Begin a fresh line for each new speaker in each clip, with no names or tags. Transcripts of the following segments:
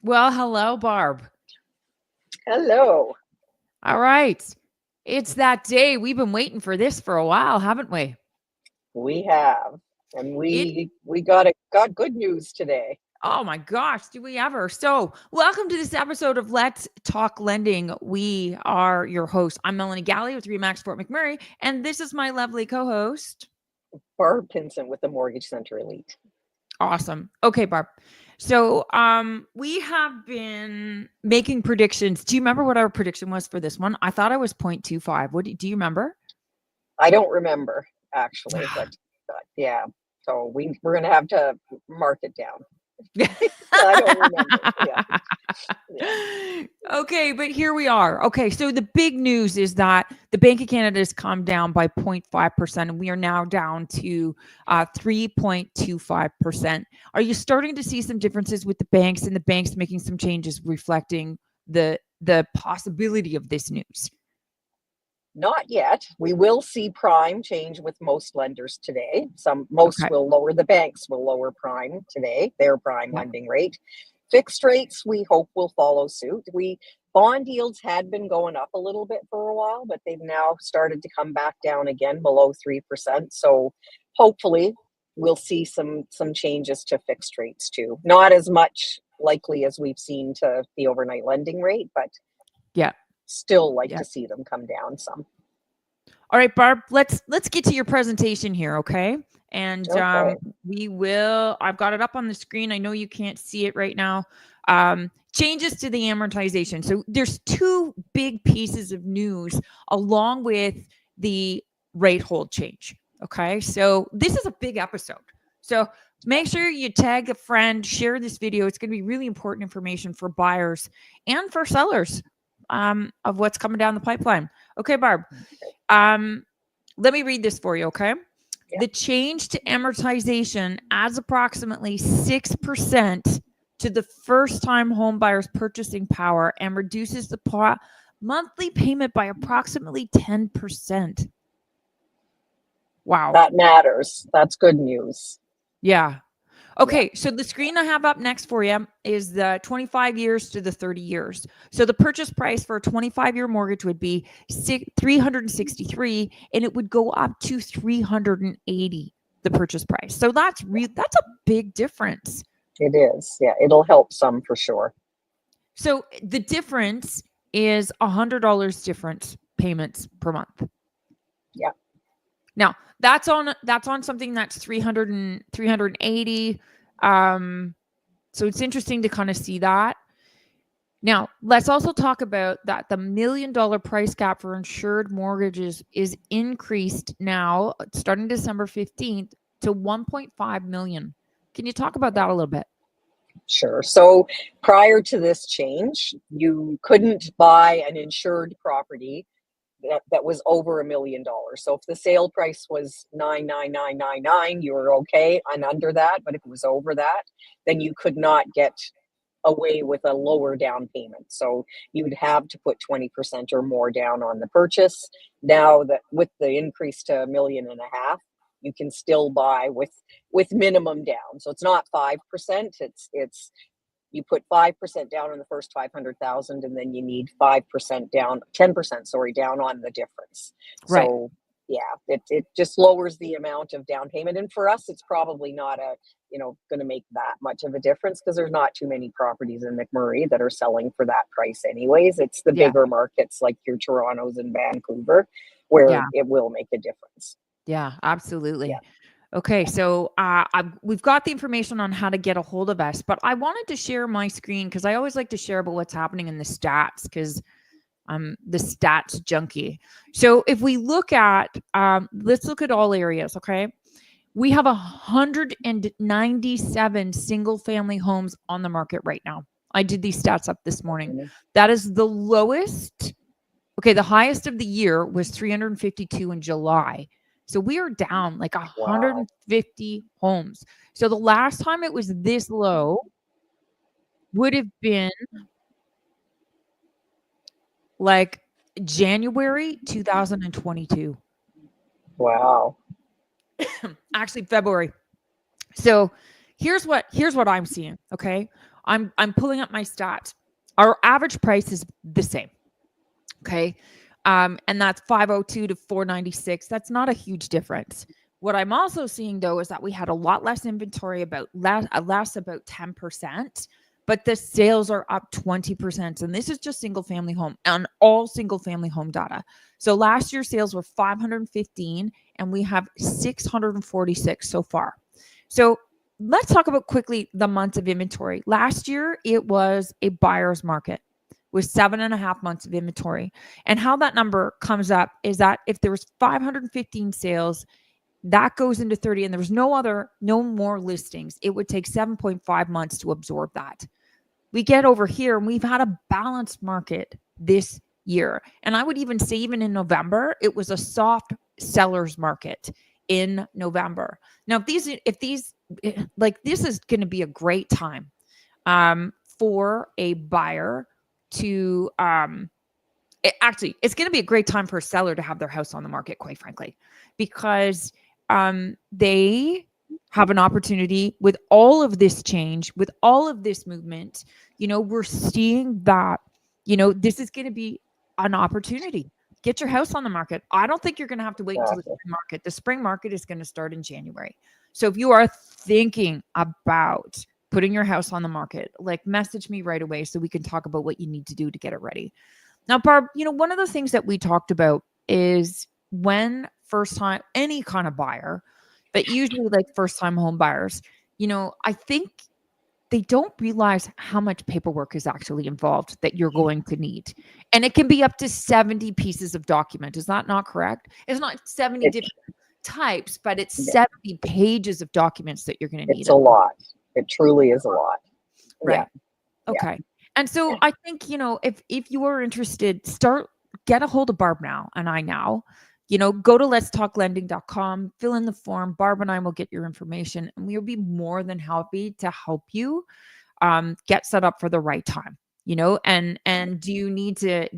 Well, hello, Barb.
Hello.
All right. It's that day. We've been waiting for this for a while, haven't we?
We have, and
It
we got good news today.
Oh my gosh, do we ever? So, welcome to this episode of Let's Talk Lending. We are your hosts. I'm Melanie Galea with Remax Fort McMurray, and this is my lovely co-host.
Barb Pinsent with the Mortgage Center Elite.
Awesome. Okay, Barb. So, we have been making predictions. Do you remember what our prediction was for this one? I thought I was 0.25. Do you remember?
I don't remember actually, but yeah. So we're gonna have to mark it down. I don't remember. Yeah.
Okay, but here we are. Okay, so the big news is that the Bank of Canada has come down by 0.5%, and we are now down to 3.25%. Are you starting to see some differences with the banks and the banks making some changes reflecting the possibility of this news?
Not yet. We will see prime change with most lenders today. Most
Okay.
will lower, the banks will lower prime today, their prime
Yeah.
lending rate. Fixed rates, we hope, will follow suit. Bond yields had been going up a little bit for a while, but they've now started to come back down again below 3%. So hopefully we'll see some changes to fixed rates too. Not as much likely as we've seen to the overnight lending rate, but
Yeah.
still like
Yeah.
to see them come down some.
All right, Barb, let's get to your presentation here, okay? And
Okay.
I've got it up on the screen. I know you can't see it right now. Changes to the amortization. So there's two big pieces of news along with the rate hold change. Okay. So this is a big episode. So make sure you tag a friend, share this video. It's going to be really important information for buyers and for sellers of what's coming down the pipeline. Okay, Barb. Let me read this for you, okay?
Yeah.
The change to amortization adds approximately 6% to the first-time home buyer's purchasing power and reduces the monthly payment by approximately 10%. Wow.
That matters. That's good news.
Yeah. Okay, so the screen I have up next for you is the 25 years to the 30 years. So the purchase price for a 25-year mortgage would be $363, and it would go up to $380, the purchase price. So that's a big difference.
It is. Yeah, it'll help some for sure.
So the difference is $100 difference payments per month.
Yeah.
Now, that's on something that's 380. So it's interesting to kind of see that. Now, let's also talk about that the $1 million price cap for insured mortgages is increased now starting December 15th to 1.5 million. Can you talk about that a little bit?
Sure. So prior to this change, you couldn't buy an insured property that was over $1 million. So if the sale price was 99999, you were okay and under that. But if it was over that, then you could not get away with a lower down payment. So you would have to put 20% or more down on the purchase. Now that with the increase to $1.5 million, you can still buy with minimum down. So it's not 5%. It's you put 5% down on the first 500,000, and then you need 5% down, 10%, sorry, down on the difference.
Right.
So yeah, it just lowers the amount of down payment. And for us, it's probably not going to make that much of a difference because there's not too many properties in McMurray that are selling for that price anyways. It's the bigger markets like your Torontos and Vancouver where it will make a difference.
Yeah, absolutely. Yeah. Okay, so we've got the information on how to get a hold of us, but I wanted to share my screen because I always like to share about what's happening in the stats because I'm the stats junkie. So if we look at, let's look at all areas, okay? We have 197 single-family homes on the market right now. I did these stats up this morning. That is the lowest. Okay, the highest of the year was 352 in July. So we are down like 150 homes. So the last time it was this low would have been like January 2022.
Wow.
Actually, February. So here's what I'm seeing. Okay. I'm pulling up my stats. Our average price is the same. Okay. And that's 502 to 496. That's not a huge difference. What I'm also seeing though is that we had a lot less inventory, about less about 10%, but the sales are up 20%. And this is just single family home on all single family home data. So last year's sales were 515 and we have 646 so far. So let's talk about quickly the months of inventory. Last year, it was a buyer's market with 7.5 months of inventory. And how that number comes up is that if there was 515 sales, that goes into 30 and there was no more listings, it would take 7.5 months to absorb that. We get over here and we've had a balanced market this year. And I would even say even in November, it was a soft seller's market in November. Now, if these like this is going to be a great time for a buyer to it's going to be a great time for a seller to have their house on the market, quite frankly, because they have an opportunity with all of this change, with all of this movement. We're seeing that, this is going to be an opportunity. Get your house on the market. I don't think you're going to have to wait until the spring market. The spring market is going to start in January. So if you are thinking about putting your house on the market, like message me right away so we can talk about what you need to do to get it ready. Now, Barb, one of the things that we talked about is when first time, any kind of buyer, but usually like first time home buyers, I think they don't realize how much paperwork is actually involved that you're going to need. And it can be up to 70 pieces of document. Is that not correct? It's not 70 different types, but it's 70 pages of documents that you're going to need.
It's a lot. It truly is a lot.
Right. Yeah. Okay. Yeah. And so I think, if you are interested, get a hold of Barb now and I now. Go to letstalklending.com, fill in the form. Barb and I will get your information and we'll be more than happy to help you get set up for the right time, and do you need to,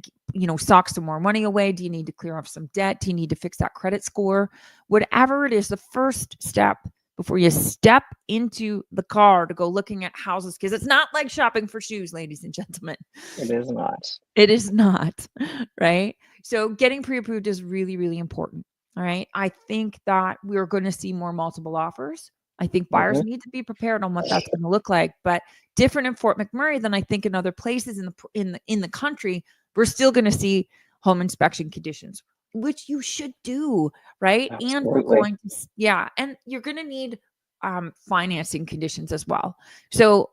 sock some more money away? Do you need to clear off some debt? Do you need to fix that credit score? Whatever it is, the first step before you step into the car to go looking at houses, because it's not like shopping for shoes, ladies and gentlemen.
It is not.
It is not, right? So getting pre-approved is really, really important. All right. I think that we're going to see more multiple offers. I think buyers need to be prepared on what that's going to look like, but different in Fort McMurray than I think in other places in the country. We're still going to see home inspection conditions, which you should do, right?
Absolutely.
And we're going to, and you're going to need financing conditions as well. So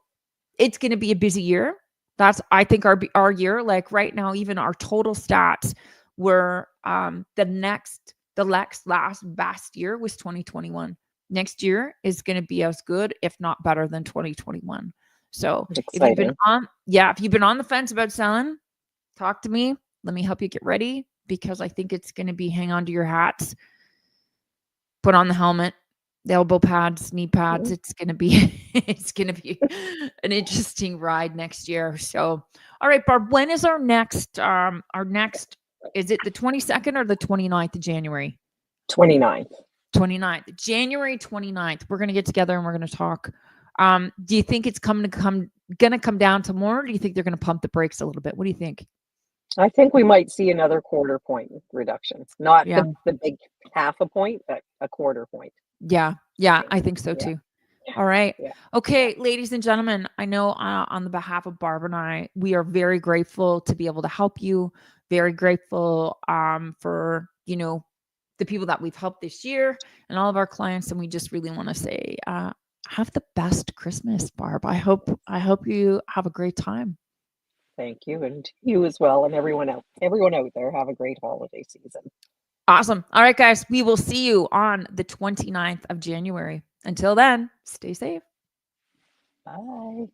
it's going to be a busy year. That's, I think, our year. Like right now, even our total stats were the last best year was 2021. Next year is going to be as good, if not better, than 2021. So if you've been on the fence about selling, talk to me. Let me help you get ready, because I think it's going to be hang on to your hats, put on the helmet, the elbow pads, knee pads. It's going to be an interesting ride next year. So, all right, Barb, when is our next, is it the 22nd or the 29th of January?
29th.
January 29th. We're going to get together and we're going to talk. Do you think it's going to come down to more? Or do you think they're going to pump the brakes a little bit? What do you think?
I think we might see another quarter point reduction. Not the big half a point, but a quarter point.
Yeah, I think so too. All right. Yeah. Okay, ladies and gentlemen, I know on the behalf of Barb and I, we are very grateful to be able to help you. Very grateful for, the people that we've helped this year and all of our clients. And we just really want to say, have the best Christmas, Barb. I hope you have a great time.
Thank you. And you as well. And everyone out there, have a great holiday season.
Awesome. All right, guys, we will see you on the 29th of January. Until then, stay safe.
Bye.